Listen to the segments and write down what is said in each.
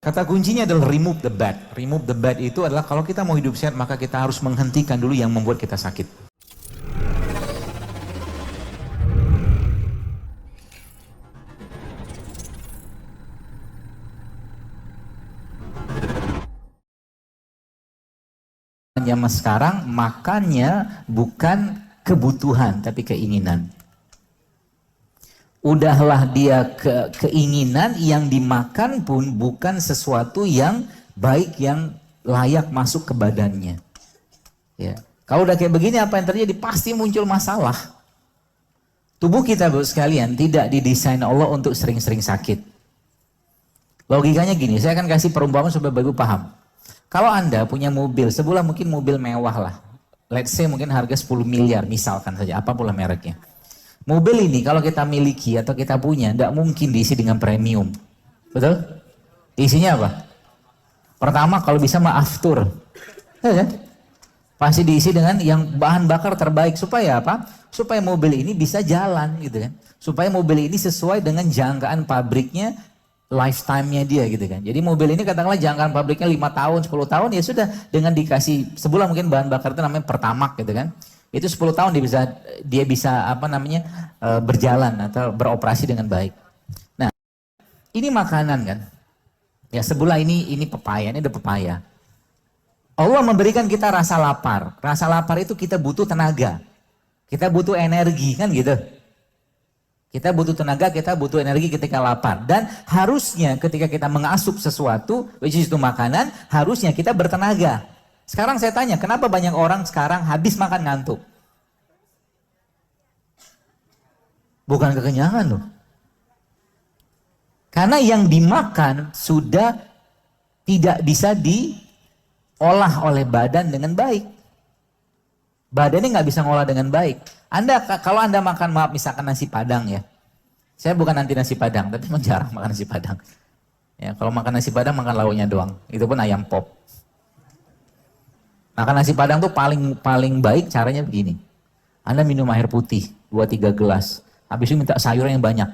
Kata kuncinya adalah remove the bad. Remove the bad itu adalah kalau kita mau hidup sehat, maka kita harus menghentikan dulu yang membuat kita sakit. Zaman sekarang makannya bukan kebutuhan tapi keinginan. Udahlah dia keinginan, yang dimakan pun bukan sesuatu yang baik yang layak masuk ke badannya. Ya. Kalau udah kayak begini, apa yang terjadi? Pasti muncul masalah. Tubuh kita, Bu sekalian, tidak didesain Allah untuk sering-sering sakit. Logikanya gini, saya akan kasih perumpamaan supaya Bapak Ibu paham. Kalau Anda punya mobil, sebulan mungkin mobil mewah lah. Let's say mungkin harga 10 miliar misalkan saja, apapun mereknya. Mobil ini kalau kita miliki atau kita punya, tidak mungkin diisi dengan premium. Betul? Isinya apa? Pertama kalau bisa aftur. Ya, pasti diisi dengan yang bahan bakar terbaik. Supaya apa? Supaya mobil ini bisa jalan gitu kan. Supaya mobil ini sesuai dengan jangkaan pabriknya, lifetime-nya dia gitu kan. Jadi mobil ini katakanlah jangkaan pabriknya 5 tahun, 10 tahun, ya sudah dengan dikasih sebulan mungkin bahan bakar itu namanya Pertamax gitu kan. Itu 10 tahun dia bisa apa namanya berjalan atau beroperasi dengan baik. Nah, ini makanan kan. Ya sebulan ini pepaya, ini ada pepaya. Allah memberikan kita rasa lapar. Rasa lapar itu kita butuh tenaga. Kita butuh energi kan gitu. Kita butuh tenaga, kita butuh energi ketika lapar. Dan harusnya ketika kita mengasup sesuatu, which is itu makanan, harusnya kita bertenaga. Sekarang saya tanya, kenapa banyak orang sekarang habis makan ngantuk? Bukan kekenyangan loh. Karena yang dimakan sudah tidak bisa diolah oleh badan dengan baik. Badannya nggak bisa ngolah dengan baik. Kalau Anda makan, maaf misalkan nasi padang ya. Saya bukan anti nasi padang, tapi memang jarang makan nasi padang. Ya, kalau makan nasi padang makan lauknya doang. Itu pun ayam pop. Makan nasi padang tuh paling baik caranya begini. Anda minum air putih 2-3 gelas. Habis itu minta sayur yang banyak.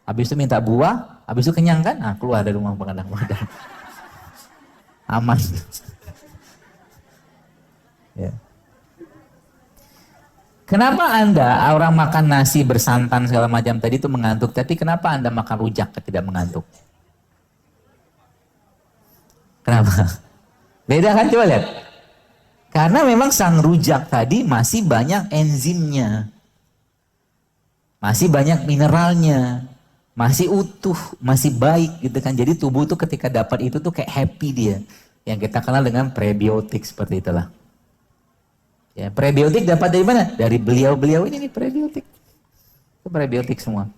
Habis itu minta buah, habis itu kenyang kan? Nah, keluar dari rumah padang. Aman. Ya. Kenapa Anda orang makan nasi bersantan segala macam tadi itu mengantuk, tapi kenapa Anda makan rujak tidak mengantuk? Kenapa? Beda kan, coba lihat. Karena memang sang rujak tadi masih banyak enzimnya. Masih banyak mineralnya. Masih utuh, masih baik gitu kan. Jadi tubuh tuh ketika dapat itu tuh kayak happy dia. Yang kita kenal dengan prebiotik seperti itulah. Ya, prebiotik dapat dari mana? Dari beliau-beliau ini nih prebiotik. Itu prebiotik semua.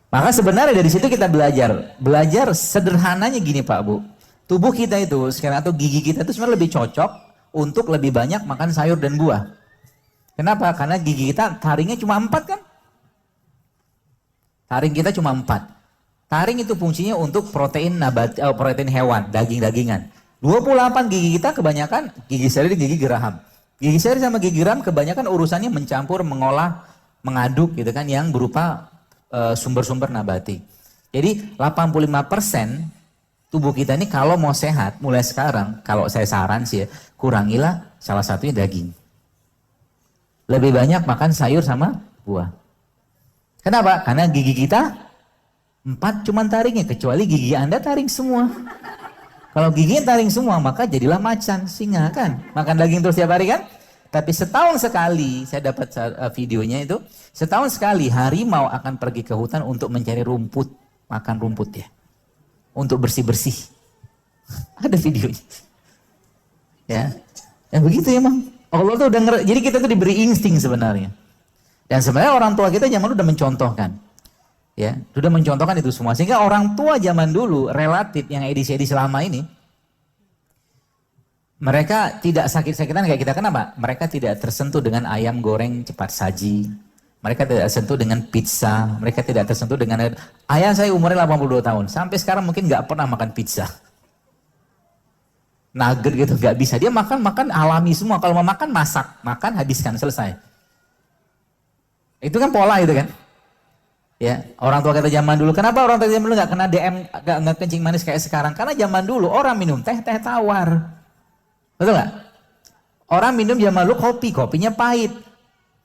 Maka sebenarnya dari situ kita belajar. Belajar sederhananya gini Pak Bu. Tubuh kita itu sekarang atau gigi kita itu sebenarnya lebih cocok untuk lebih banyak makan sayur dan buah. Kenapa? Karena gigi kita taringnya cuma 4 kan? Taring kita cuma 4. Taring itu fungsinya untuk protein nabati, protein hewan, daging-dagingan. 28 gigi kita kebanyakan gigi seri dan gigi geraham. Gigi seri sama gigi geram kebanyakan urusannya mencampur, mengolah, mengaduk gitu kan yang berupa sumber-sumber nabati. Jadi 85% tubuh kita ini kalau mau sehat mulai sekarang, kalau saya saran sih ya, kurangilah salah satunya daging. Lebih banyak makan sayur sama buah. Kenapa? Karena gigi kita 4 cuman taringnya, kecuali gigi Anda taring semua. Kalau giginya taring semua, maka jadilah macan, singa kan. Makan daging terus tiap hari kan. Tapi setahun sekali, saya dapat videonya itu. Setahun sekali harimau akan pergi ke hutan untuk mencari rumput. Makan rumput ya. Untuk bersih-bersih. Ada videonya. Ya. Yang begitu emang. Allah tuh udah jadi kita tuh diberi insting sebenarnya. Dan sebenarnya orang tua kita zaman dulu udah mencontohkan. Ya, sudah mencontohkan itu semua. Sehingga orang tua zaman dulu relatif yang edisi-edisi lama ini, mereka tidak sakit-sakitan kayak kita. Kenapa? Mereka tidak tersentuh dengan ayam goreng cepat saji. Mereka tidak tersentuh dengan pizza. Mereka tidak tersentuh dengan... Ayah saya umurnya 82 tahun. Sampai sekarang mungkin nggak pernah makan pizza. Nugget gitu, nggak bisa. Dia makan alami semua. Kalau mau makan, masak. Makan, habiskan, selesai. Itu kan pola itu kan. Ya, orang tua kita zaman dulu, kenapa orang tua zaman dulu nggak kena DM, nggak kencing manis kayak sekarang? Karena zaman dulu orang minum teh tawar, betul nggak? Orang minum zaman dulu kopinya pahit.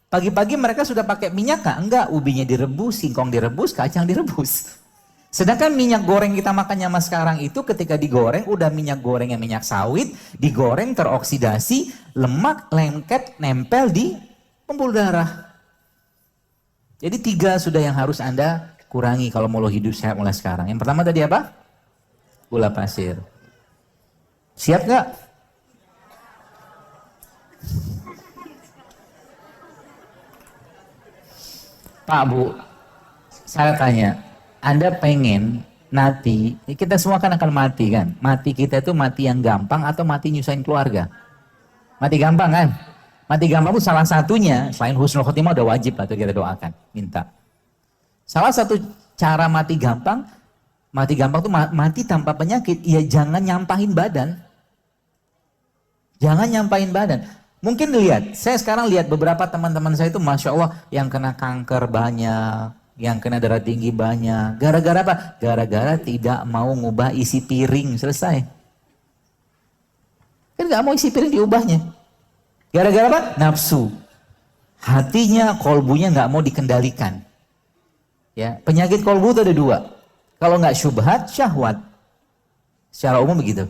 Pagi-pagi mereka sudah pakai minyak nggak? Enggak, ubinya direbus, singkong direbus, kacang direbus. Sedangkan minyak goreng kita makan zaman sekarang itu ketika digoreng, udah minyak goreng yang minyak sawit, digoreng teroksidasi, lemak lengket nempel di pembuluh darah. Jadi 3 sudah yang harus Anda kurangi kalau mau lo hidup sehat mulai sekarang. Yang pertama tadi apa? Gula pasir. Siap nggak? Pak Bu, saya tanya, Anda pengen nanti, kita semua kan akan mati kan? Mati kita itu mati yang gampang atau mati nyusahin keluarga? Mati gampang kan? Mati gampang itu salah satunya, selain husnul khotimah udah wajib lah kita doakan, minta. Salah satu cara mati gampang tuh mati tanpa penyakit, ya jangan nyampahin badan. Jangan nyampahin badan. Mungkin lihat, saya sekarang lihat beberapa teman-teman saya itu Masya Allah yang kena kanker banyak, yang kena darah tinggi banyak. Gara-gara apa? Gara-gara tidak mau ngubah isi piring, selesai. Kan gak mau isi piring diubahnya. Gara-gara apa? Nafsu. Hatinya, kolbunya nggak mau dikendalikan. Ya, penyakit kolbu itu ada 2. Kalau nggak syubhat, syahwat. Secara umum begitu.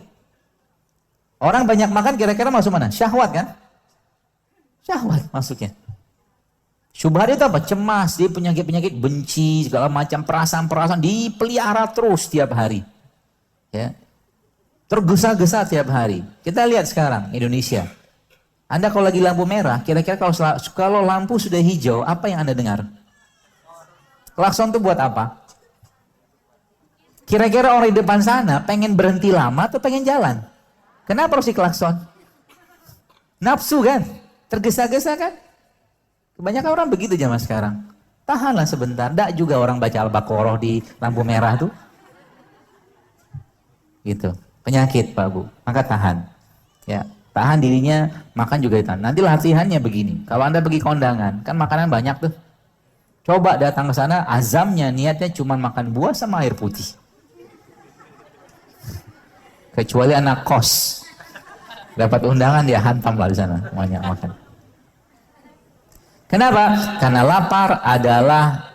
Orang banyak makan kira-kira masuk mana? Syahwat kan? Syahwat masuknya. Syubhat itu apa? Cemas, dia penyakit-penyakit benci, segala macam perasaan-perasaan dipelihara terus tiap hari. Ya. Tergesa-gesa tiap hari. Kita lihat sekarang Indonesia. Anda kalau lagi lampu merah, kira-kira kalau lampu sudah hijau, apa yang Anda dengar? Klakson itu buat apa? Kira-kira orang di depan sana pengen berhenti lama atau pengen jalan? Kenapa harus klakson? Nafsu kan? Tergesa-gesa kan? Kebanyakan orang begitu zaman sekarang. Tahanlah sebentar, enggak juga orang baca Al-Baqarah di lampu merah tuh. Gitu. Penyakit Pak Bu, maka tahan. Ya. Tahan dirinya, makan juga ditahan. Nanti latihannya begini. Kalau Anda pergi kondangan, kan makanan banyak tuh. Coba datang ke sana, azamnya, niatnya cuma makan buah sama air putih. Kecuali anak kos. Dapat undangan, dia hantam lah di sana. Banyak makan. Kenapa? Karena lapar adalah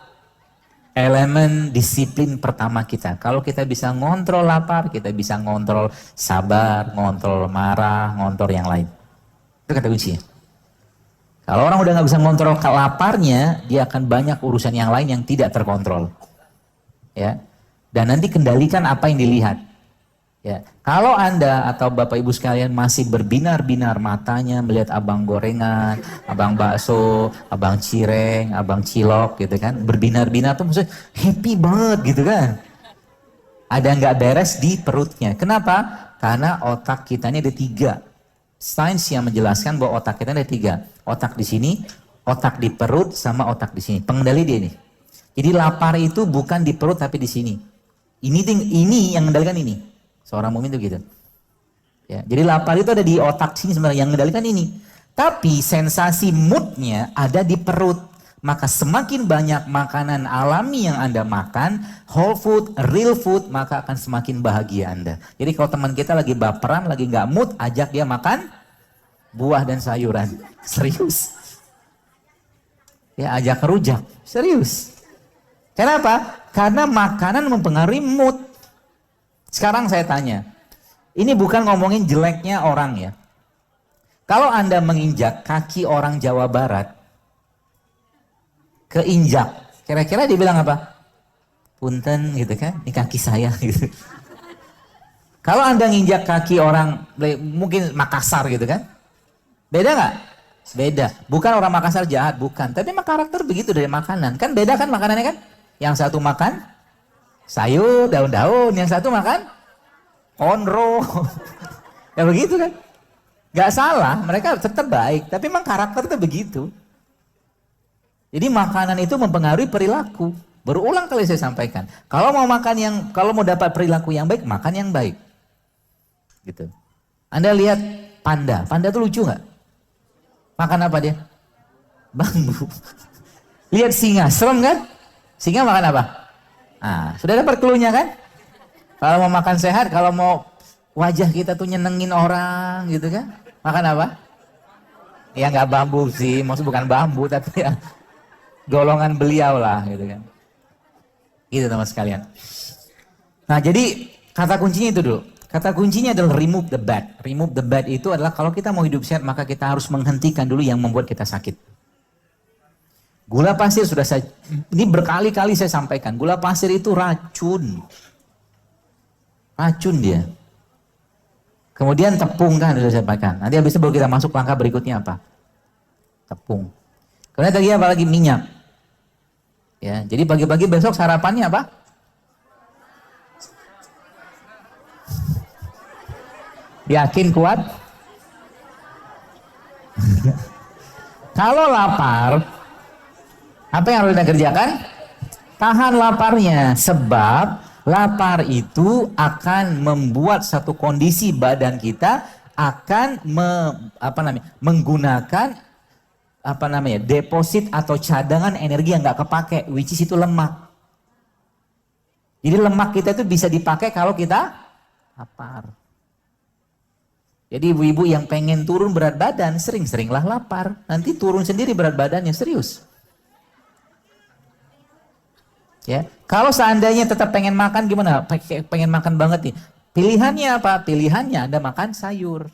elemen disiplin pertama kita. Kalau kita bisa ngontrol lapar, kita bisa ngontrol sabar, ngontrol marah, ngontrol yang lain. Itu kata kuncinya. Kalau orang udah nggak bisa ngontrol laparnya, dia akan banyak urusan yang lain yang tidak terkontrol. Ya. Dan nanti kendalikan apa yang dilihat. Ya. Kalau Anda atau Bapak Ibu sekalian masih berbinar-binar matanya melihat abang gorengan, abang bakso, abang cireng, abang cilok gitu kan. Berbinar-binar tuh maksudnya happy banget gitu kan. Ada nggak beres di perutnya. Kenapa? Karena otak kita ini ada 3. Sains yang menjelaskan bahwa otak kita ada 3. Otak di sini, otak di perut, sama otak di sini. Pengendali dia nih. Jadi lapar itu bukan di perut tapi di sini. Ini yang mengendalikan ini. Seorang mukmin itu gitu. Ya, jadi lapar itu ada di otak sini sebenarnya yang mengendalikan ini. Tapi sensasi moodnya ada di perut. Maka semakin banyak makanan alami yang Anda makan, whole food, real food, maka akan semakin bahagia Anda. Jadi kalau teman kita lagi baperan, lagi nggak mood, ajak dia makan buah dan sayuran. Serius. Ya, ajak rujak. Serius. Kenapa? Karena makanan mempengaruhi mood. Sekarang saya tanya, ini bukan ngomongin jeleknya orang ya. Kalau Anda menginjak kaki orang Jawa Barat, keinjak, kira-kira dia bilang apa? Punten gitu kan, ini kaki saya gitu. Kalau Anda nginjak kaki orang, mungkin Makassar gitu kan, beda nggak? Beda. Bukan orang Makassar jahat, bukan. Tapi memang karakter begitu dari makanan. Kan beda kan makanannya kan? Yang satu makan sayur, daun-daun, yang satu makan onro. Ya begitu kan? Gak salah, mereka tetap baik, tapi memang karakter itu begitu. Jadi makanan itu mempengaruhi perilaku. Berulang kali saya sampaikan. Kalau mau dapat perilaku yang baik, makan yang baik. Gitu. Anda lihat panda tuh lucu nggak? Makan apa dia? Bambu. Lihat singa, serem kan? Singa makan apa? Nah, sudah dapat clue-nya kan? Kalau mau makan sehat, kalau mau wajah kita tuh nyenengin orang gitu kan, makan apa? Ya nggak bambu sih, maksud bukan bambu tapi ya golongan beliau lah gitu kan. Gitu teman sekalian. Nah jadi kata kuncinya itu dulu. Kata kuncinya adalah remove the bad. Remove the bad itu adalah kalau kita mau hidup sehat maka kita harus menghentikan dulu yang membuat kita sakit. Gula pasir sudah saya, ini berkali-kali saya sampaikan, gula pasir itu racun. Racun dia. Kemudian tepung kan sudah saya sampaikan. Nanti habis itu baru kita masuk langkah berikutnya apa? Tepung. Kemudian tadi apa lagi? Minyak. Ya, jadi pagi-pagi besok sarapannya apa? Yakin kuat? Kalau lapar, apa yang harus kita kerjakan? Tahan laparnya, sebab lapar itu akan membuat satu kondisi badan kita akan menggunakan deposit atau cadangan energi yang nggak kepake, which is itu lemak. Jadi lemak kita itu bisa dipakai kalau kita lapar. Jadi ibu-ibu yang pengen turun berat badan sering-seringlah lapar, nanti turun sendiri berat badannya, serius. Ya, kalau seandainya tetap pengen makan gimana? Pengen makan banget nih. Pilihannya apa? Pilihannya Anda makan sayur.